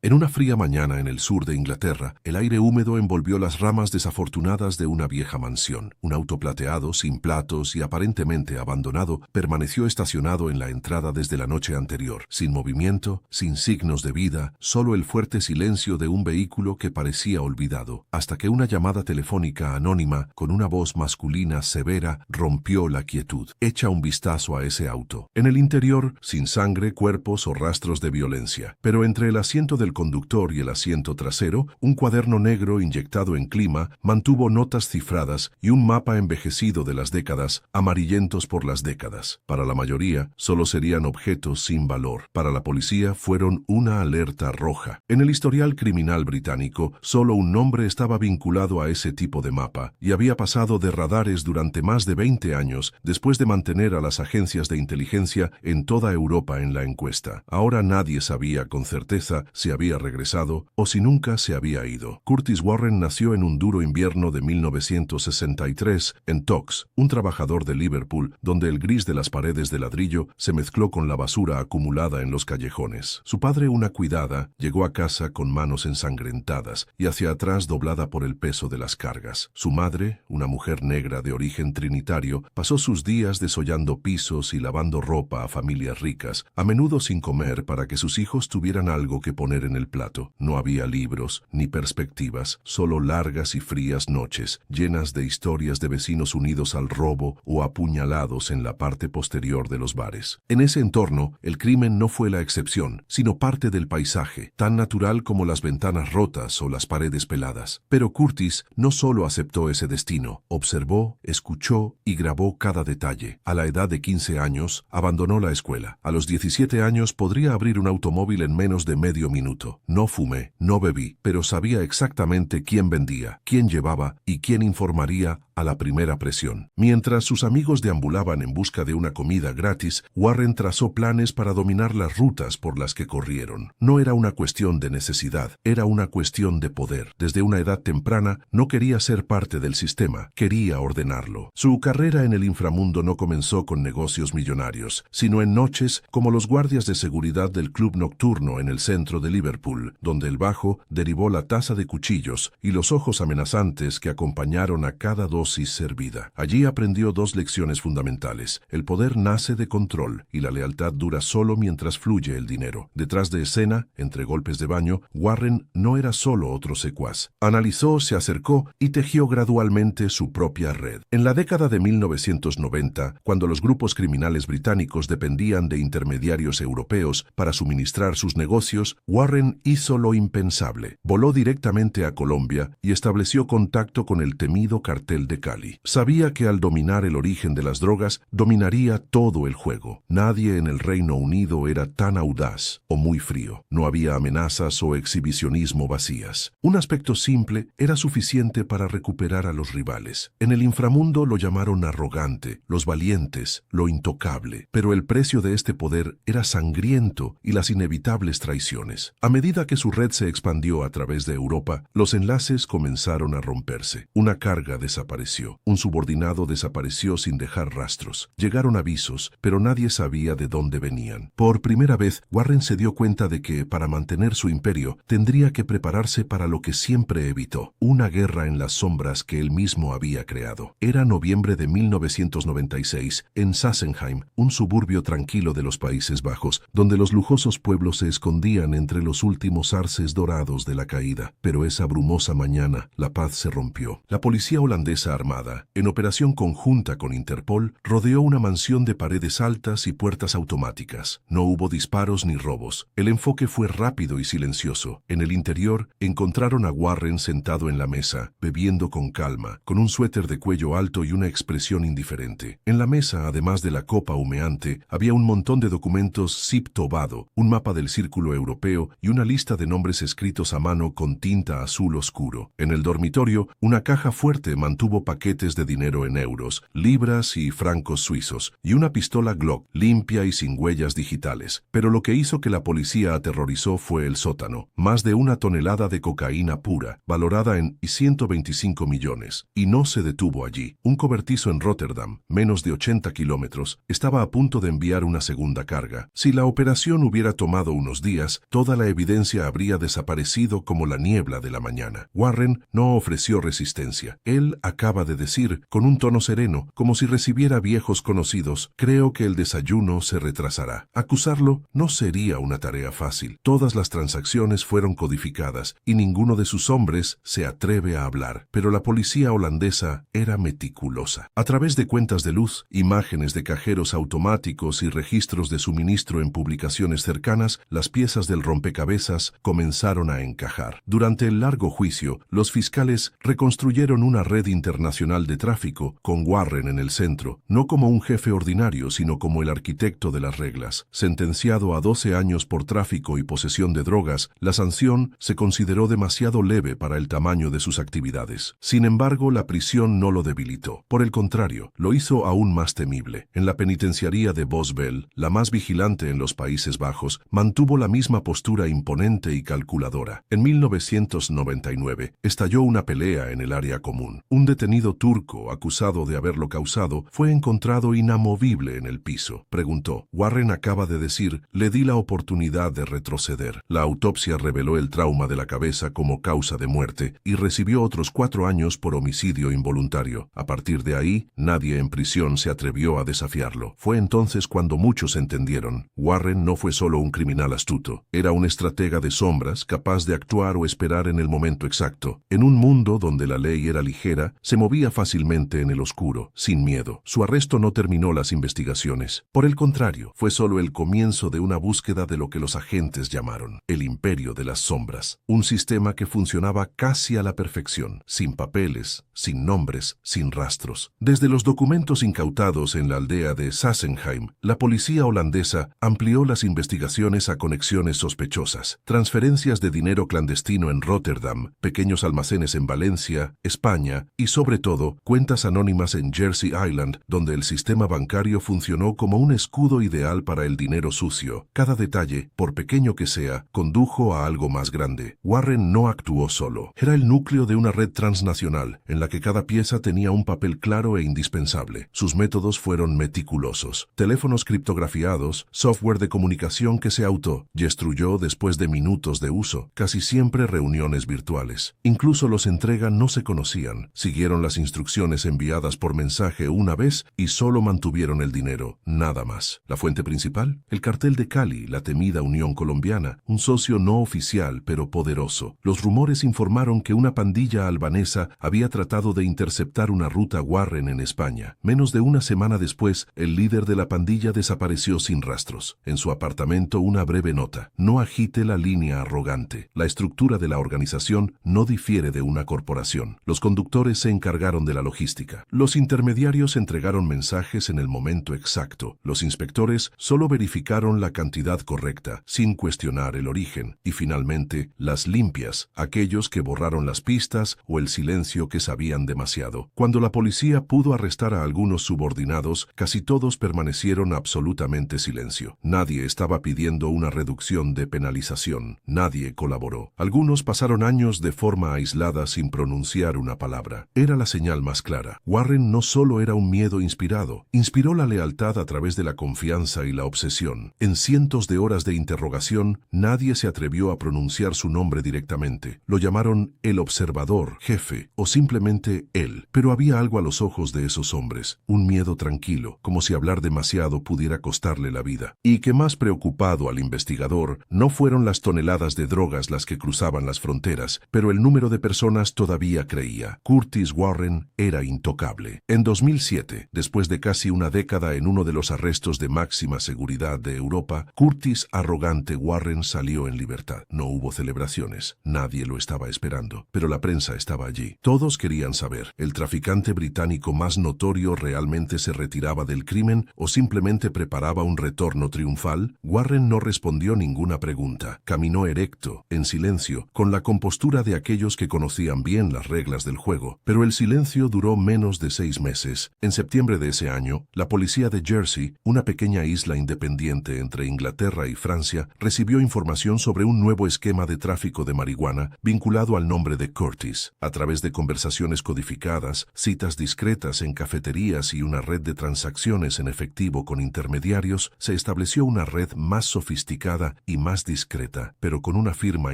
En una fría mañana en el sur de Inglaterra, el aire húmedo envolvió las ramas desafortunadas de una vieja mansión. Un auto plateado, sin platos y aparentemente abandonado, permaneció estacionado en la entrada desde la noche anterior, sin movimiento, sin signos de vida, solo el fuerte silencio de un vehículo que parecía olvidado, hasta que una llamada telefónica anónima, con una voz masculina severa, rompió la quietud. Echa un vistazo a ese auto. En el interior, sin sangre, cuerpos o rastros de violencia, pero entre el asiento del conductor y el asiento trasero, un cuaderno negro inyectado en clima mantuvo notas cifradas y un mapa envejecido de las décadas, amarillentos por las décadas. Para la mayoría, solo serían objetos sin valor. Para la policía, fueron una alerta roja. En el historial criminal británico, solo un nombre estaba vinculado a ese tipo de mapa, y había pasado de radares durante más de 20 años, después de mantener a las agencias de inteligencia en toda Europa en la encuesta. Ahora nadie sabía con certeza si había regresado o si nunca se había ido. Curtis Warren nació en un duro invierno de 1963 en Tox, un trabajador de Liverpool, donde el gris de las paredes de ladrillo se mezcló con la basura acumulada en los callejones. Su padre, una cuidada, llegó a casa con manos ensangrentadas y hacia atrás doblada por el peso de las cargas. Su madre, una mujer negra de origen trinitario, pasó sus días desollando pisos y lavando ropa a familias ricas, a menudo sin comer para que sus hijos tuvieran algo que poner en el plato. No había libros ni perspectivas, solo largas y frías noches, llenas de historias de vecinos unidos al robo o apuñalados en la parte posterior de los bares. En ese entorno, el crimen no fue la excepción, sino parte del paisaje, tan natural como las ventanas rotas o las paredes peladas. Pero Curtis no solo aceptó ese destino, observó, escuchó y grabó cada detalle. A la edad de 15 años, abandonó la escuela. A los 17 años podría abrir un automóvil en menos de medio minuto. No fumé, no bebí, pero sabía exactamente quién vendía, quién llevaba y quién informaría a la primera presión. Mientras sus amigos deambulaban en busca de una comida gratis, Warren trazó planes para dominar las rutas por las que corrieron. No era una cuestión de necesidad, era una cuestión de poder. Desde una edad temprana, no quería ser parte del sistema, quería ordenarlo. Su carrera en el inframundo no comenzó con negocios millonarios, sino en noches como los guardias de seguridad del club nocturno en el centro de Liverpool, donde el bajo derivó la taza de cuchillos y los ojos amenazantes que acompañaron a cada dosis servida. Allí aprendió dos lecciones fundamentales. El poder nace de control y la lealtad dura solo mientras fluye el dinero. Detrás de escena, entre golpes de baño, Warren no era solo otro secuaz. Analizó, se acercó y tejió gradualmente su propia red. En la década de 1990, cuando los grupos criminales británicos dependían de intermediarios europeos para suministrar sus negocios, Warren hizo lo impensable. Voló directamente a Colombia y estableció contacto con el temido cartel de Cali. Sabía que al dominar el origen de las drogas, dominaría todo el juego. Nadie en el Reino Unido era tan audaz o muy frío. No había amenazas o exhibicionismo vacías. Un aspecto simple era suficiente para recuperar a los rivales. En el inframundo lo llamaron arrogante, los valientes, lo intocable. Pero el precio de este poder era sangriento y las inevitables traiciones. A medida que su red se expandió a través de Europa, los enlaces comenzaron a romperse. Una carga desapareció. Un subordinado desapareció sin dejar rastros. Llegaron avisos, pero nadie sabía de dónde venían. Por primera vez, Warren se dio cuenta de que, para mantener su imperio, tendría que prepararse para lo que siempre evitó: una guerra en las sombras que él mismo había creado. Era noviembre de 1996, en Sassenheim, un suburbio tranquilo de los Países Bajos, donde los lujosos pueblos se escondían entre los últimos arces dorados de la caída. Pero esa brumosa mañana, la paz se rompió. La policía holandesa armada, en operación conjunta con Interpol, rodeó una mansión de paredes altas y puertas automáticas. No hubo disparos ni robos. El enfoque fue rápido y silencioso. En el interior, encontraron a Warren sentado en la mesa, bebiendo con calma, con un suéter de cuello alto y una expresión indiferente. En la mesa, además de la copa humeante, había un montón de documentos zip tobado, un mapa del Círculo Europeo y una lista de nombres escritos a mano con tinta azul oscuro. En el dormitorio, una caja fuerte mantuvo paquetes de dinero en euros, libras y francos suizos, y una pistola Glock, limpia y sin huellas digitales. Pero lo que hizo que la policía aterrorizó fue el sótano. Más de 1 tonelada de cocaína pura, valorada en 125 millones. Y no se detuvo allí. Un cobertizo en Rotterdam, menos de 80 kilómetros, estaba a punto de enviar una segunda carga. Si la operación hubiera tomado unos días, toda la evidencia habría desaparecido como la niebla de la mañana. Warren no ofreció resistencia. Él acaba de decir, con un tono sereno, como si recibiera viejos conocidos, creo que el desayuno se retrasará. Acusarlo no sería una tarea fácil. Todas las transacciones fueron codificadas y ninguno de sus hombres se atreve a hablar. Pero la policía holandesa era meticulosa. A través de cuentas de luz, imágenes de cajeros automáticos y registros de suministro en publicaciones cercanas, las piezas del rompecabezas comenzaron a encajar. Durante el largo juicio, los fiscales reconstruyeron una red internacional de tráfico, con Warren en el centro, no como un jefe ordinario, sino como el arquitecto de las reglas. Sentenciado a 12 años por tráfico y posesión de drogas, la sanción se consideró demasiado leve para el tamaño de sus actividades. Sin embargo, la prisión no lo debilitó. Por el contrario, lo hizo aún más temible. En la penitenciaría de Boswell, la más vigilante en los Países Bajos, mantuvo la misma postura imponente y calculadora. En 1999, estalló una pelea en el área común. Un detenido turco, acusado de haberlo causado, fue encontrado inamovible en el piso. Preguntó, Warren acaba de decir, le di la oportunidad de retroceder. La autopsia reveló el trauma de la cabeza como causa de muerte y recibió otros 4 años por homicidio involuntario. A partir de ahí, nadie en prisión se atrevió a desafiarlo. Fue entonces cuando muchos entendieron. Warren no fue solo un criminal astuto, era un estratega de sombras capaz de actuar o esperar en el momento exacto. En un mundo donde la ley era ligera, se movía fácilmente en el oscuro, sin miedo. Su arresto no terminó las investigaciones. Por el contrario, fue solo el comienzo de una búsqueda de lo que los agentes llamaron el imperio de las sombras. Un sistema que funcionaba casi a la perfección, sin papeles, sin nombres, sin rastros. Desde los documentos incautados en la aldea de Sassenheim, la policía holandesa amplió las investigaciones a conexiones sospechosas, transferencias de dinero clandestino en Rotterdam, pequeños almacenes en Valencia, España y, sobre todo, cuentas anónimas en Jersey Island, donde el sistema bancario funcionó como un escudo ideal para el dinero sucio. Cada detalle, por pequeño que sea, condujo a algo más grande. Warren no actuó solo. Era el núcleo de una red transnacional, en la que cada pieza tenía un papel claro e indispensable. Sus métodos fueron meticulosos. Teléfonos criptografiados, software de comunicación que se autodestruyó después de minutos de uso, casi siempre reuniones virtuales. Incluso los entrega no se conocían, siguieron las instrucciones enviadas por mensaje una vez y solo mantuvieron el dinero, nada más. ¿La fuente principal? El cartel de Cali, la temida Unión Colombiana, un socio no oficial pero poderoso. Los rumores informaron que una pandilla albanesa había tratado de interceptar una ruta Warren en España. Menos de una semana después, el líder de la pandilla desapareció sin rastros. En su apartamento una breve nota: no agite la línea arrogante. La estructura de la organización no difiere de una corporación. Los conductores se encargaron de la logística. Los intermediarios entregaron mensajes en el momento exacto. Los inspectores solo verificaron la cantidad correcta, sin cuestionar el origen. Y finalmente, las limpias, aquellos que borraron las pistas o el silencio que sabían demasiado. Cuando la policía pudo arrestar a algunos subordinados, casi todos permanecieron absolutamente silencio. Nadie estaba pidiendo una reducción de penalización. Nadie colaboró. Algunos pasaron años de forma aislada sin pronunciar una palabra. Era la señal más clara. Warren no solo era un miedo inspirado, inspiró la lealtad a través de la confianza y la obsesión. En cientos de horas de interrogación, nadie se atrevió a pronunciar su nombre directamente. Lo llamaron el observador, jefe, o simplemente él. Pero había algo a los ojos de esos hombres, un miedo tranquilo, como si hablar demasiado pudiera costarle la vida. Y que más preocupado al investigador, no fueron las toneladas de drogas las que cruzaban las fronteras, pero el número de personas todavía creía. Curtis Warren era intocable. En 2007, después de casi una década en uno de los arrestos de máxima seguridad de Europa, Curtis arrogante Warren salió en libertad. No hubo celebraciones, nadie lo estaba esperando, pero la prensa estaba allí. Todos querían saber, ¿el traficante británico más notorio realmente se retiraba del crimen o simplemente preparaba un retorno triunfal? Warren no respondió ninguna pregunta. Caminó erecto, en silencio, con la compostura de aquellos que conocían bien las reglas del juego. Pero el silencio duró menos de 6 meses. En septiembre de ese año, la policía de Jersey, una pequeña isla independiente entre Inglaterra y Francia, recibió información sobre un nuevo esquema de tráfico de marihuana vinculado al nombre de Curtis. A través de conversaciones codificadas, citas discretas en cafeterías y una red de transacciones en efectivo con intermediarios, se estableció una red más sofisticada y más discreta discreta, pero con una firma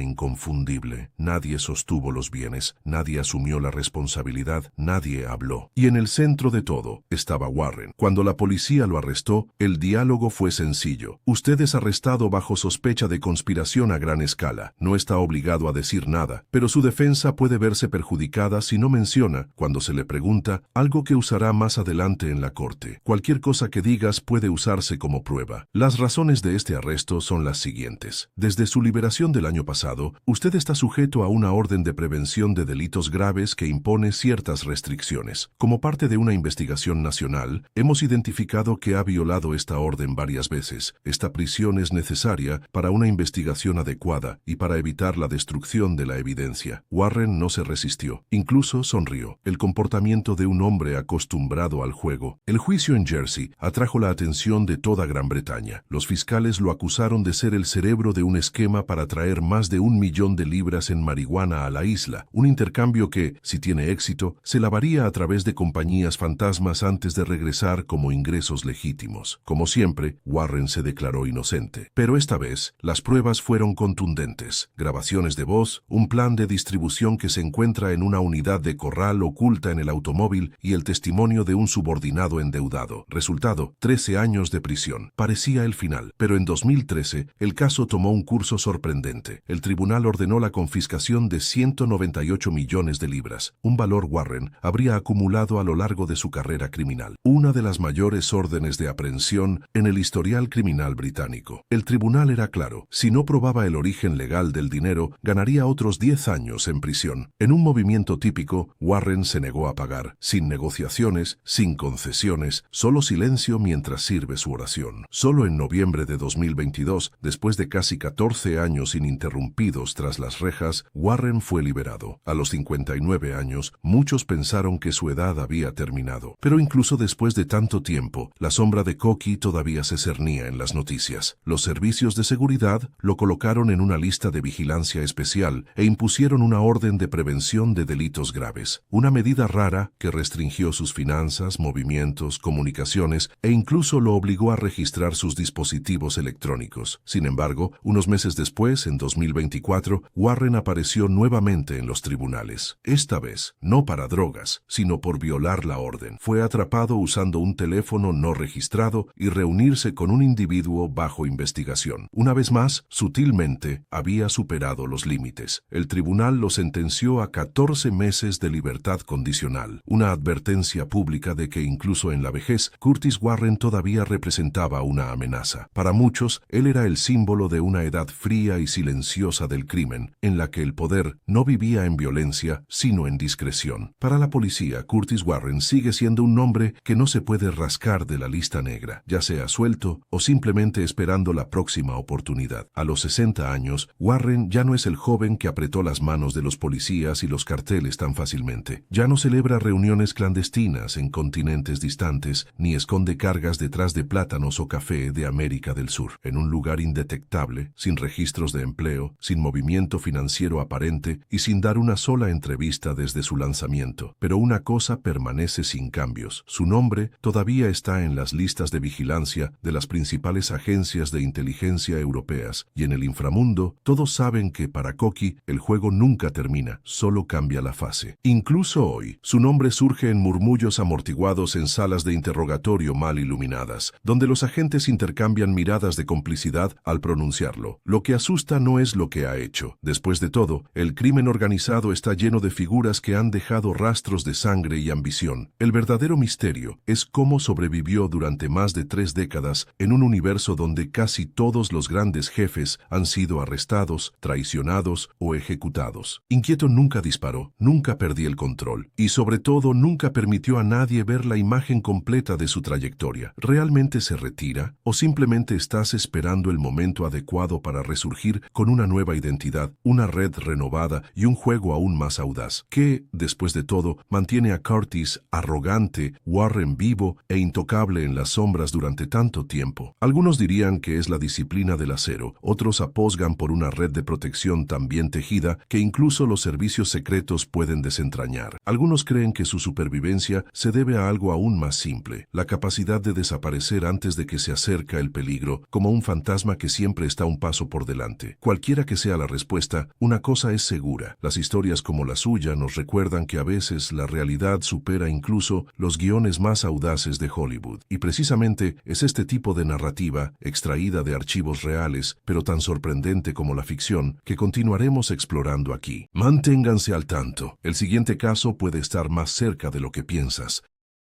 inconfundible. Nadie sostuvo los bienes, nadie asumió la responsabilidad, nadie habló. Y en el centro de todo estaba Warren. Cuando la policía lo arrestó, el diálogo fue sencillo. Usted es arrestado bajo sospecha de conspiración a gran escala. No está obligado a decir nada, pero su defensa puede verse perjudicada si no menciona, cuando se le pregunta, algo que usará más adelante en la corte. Cualquier cosa que digas puede usarse como prueba. Las razones de este arresto son las siguientes. Desde su liberación del año pasado, usted está sujeto a una orden de prevención de delitos graves que impone ciertas restricciones. Como parte de una investigación nacional, hemos identificado que ha violado esta orden varias veces. Esta prisión es necesaria para una investigación adecuada y para evitar la destrucción de la evidencia. Warren no se resistió, incluso sonrió. El comportamiento de un hombre acostumbrado al juego. El juicio en Jersey atrajo la atención de toda Gran Bretaña. Los fiscales lo acusaron de ser el cerebro de un esquema para traer más de 1 millón de libras en marihuana a la isla, un intercambio que, si tiene éxito, se lavaría a través de compañías fantasmas antes de regresar como ingresos legítimos. Como siempre, Warren se declaró inocente. Pero esta vez, las pruebas fueron contundentes. Grabaciones de voz, un plan de distribución que se encuentra en una unidad de corral oculta en el automóvil y el testimonio de un subordinado endeudado. Resultado, 13 años de prisión. Parecía el final, pero en 2013 el caso tomó un curso sorprendente. El tribunal ordenó la confiscación de 198 millones de libras, un valor Warren habría acumulado a lo largo de su carrera criminal. Una de las mayores órdenes de aprehensión en el historial criminal británico. El tribunal era claro, si no probaba el origen legal del dinero, ganaría otros 10 años en prisión. En un movimiento típico, Warren se negó a pagar, sin negociaciones, sin concesiones, solo silencio mientras sirve su oración. Solo en noviembre de 2022, después de casi 14 años ininterrumpidos tras las rejas, Warren fue liberado. A los 59 años, muchos pensaron que su edad había terminado. Pero incluso después de tanto tiempo, la sombra de Cocky todavía se cernía en las noticias. Los servicios de seguridad lo colocaron en una lista de vigilancia especial e impusieron una orden de prevención de delitos graves. Una medida rara que restringió sus finanzas, movimientos, comunicaciones e incluso lo obligó a registrar sus dispositivos electrónicos. Sin embargo, unos meses después, en 2024, Warren apareció nuevamente en los tribunales. Esta vez, no para drogas, sino por violar la orden. Fue atrapado usando un teléfono no registrado y reunirse con un individuo bajo investigación. Una vez más, sutilmente, había superado los límites. El tribunal lo sentenció a 14 meses de libertad condicional, una advertencia pública de que incluso en la vejez, Curtis Warren todavía representaba una amenaza. Para muchos, él era el símbolo de una edad fría y silenciosa del crimen, en la que el poder no vivía en violencia, sino en discreción. Para la policía, Curtis Warren sigue siendo un nombre que no se puede rascar de la lista negra, ya sea suelto o simplemente esperando la próxima oportunidad. A los 60 años, Warren ya no es el joven que apretó las manos de los policías y los carteles tan fácilmente. Ya no celebra reuniones clandestinas en continentes distantes, ni esconde cargas detrás de plátanos o café de América del Sur. En un lugar indetectable, sin registros de empleo, sin movimiento financiero aparente y sin dar una sola entrevista desde su lanzamiento. Pero una cosa permanece sin cambios. Su nombre todavía está en las listas de vigilancia de las principales agencias de inteligencia europeas, y en el inframundo todos saben que para Cocky el juego nunca termina, solo cambia la fase. Incluso hoy, su nombre surge en murmullos amortiguados en salas de interrogatorio mal iluminadas, donde los agentes intercambian miradas de complicidad al pronunciarlo. Lo que asusta no es lo que ha hecho. Después de todo, el crimen organizado está lleno de figuras que han dejado rastros de sangre y ambición. El verdadero misterio es cómo sobrevivió durante más de 3 décadas en un universo donde casi todos los grandes jefes han sido arrestados, traicionados o ejecutados. Inquieto nunca disparó, nunca perdió el control y sobre todo nunca permitió a nadie ver la imagen completa de su trayectoria. ¿Realmente se retira o simplemente estás esperando el momento adecuado para resurgir con una nueva identidad, una red renovada y un juego aún más audaz? Que, después de todo, mantiene a Curtis arrogante, Warren vivo e intocable en las sombras durante tanto tiempo. Algunos dirían que es la disciplina del acero, otros aposgan por una red de protección tan bien tejida que incluso los servicios secretos pueden desentrañar. Algunos creen que su supervivencia se debe a algo aún más simple, la capacidad de desaparecer antes de que se acerque el peligro, como un fantasma que siempre está un un paso por delante. Cualquiera que sea la respuesta, una cosa es segura. Las historias como la suya nos recuerdan que a veces la realidad supera incluso los guiones más audaces de Hollywood. Y precisamente es este tipo de narrativa, extraída de archivos reales, pero tan sorprendente como la ficción, que continuaremos explorando aquí. Manténganse al tanto. El siguiente caso puede estar más cerca de lo que piensas.